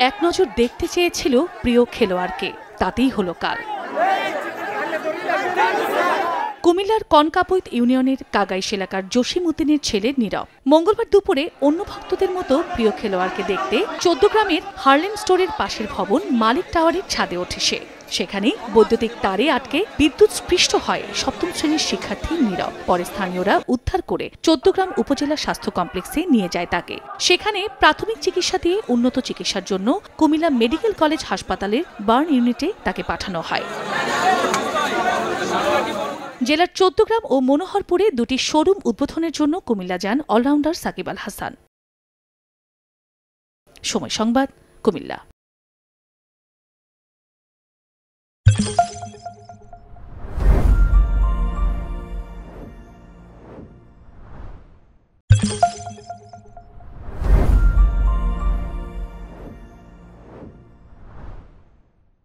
এক নজর দেখতে চেয়েছিল প্রিয় খেলোয়াড়কে, তাতেই হলো কাল। কুমিল্লার কনকাপৈত ইউনিয়নের কাগাইশ এলাকার জসিম উদ্দিনের ছেলে নীরব মঙ্গলবার দুপুরে অন্য ভক্তদের মতো প্রিয় খেলোয়াড়কে দেখতে চৌদ্দগ্রামের হার্লেন স্টোরের পাশের ভবন মালিক টাওয়ারের ছাদে ওঠে সে। সেখানে বৈদ্যুতিক তারে আটকে বিদ্যুৎ স্পৃষ্ট হয় সপ্তম শ্রেণীর শিক্ষার্থী নীরব। পরে স্থানীয়রা উদ্ধার করে চৌদ্দগ্রাম উপজেলা স্বাস্থ্য কমপ্লেক্সে নিয়ে যায় তাকে। সেখানে প্রাথমিক চিকিৎসা দিয়ে উন্নত চিকিৎসার জন্য কুমিল্লা মেডিকেল কলেজ হাসপাতালের বার্ন ইউনিটে তাকে পাঠানো হয়। জেলার চৌদ্দগ্রাম ও মনোহরপুরে দুটি শোরুম উদ্বোধনের জন্য কুমিল্লা যান অলরাউন্ডার সাকিব আল হাসান। সময় সংবাদ, কুমিল্লা।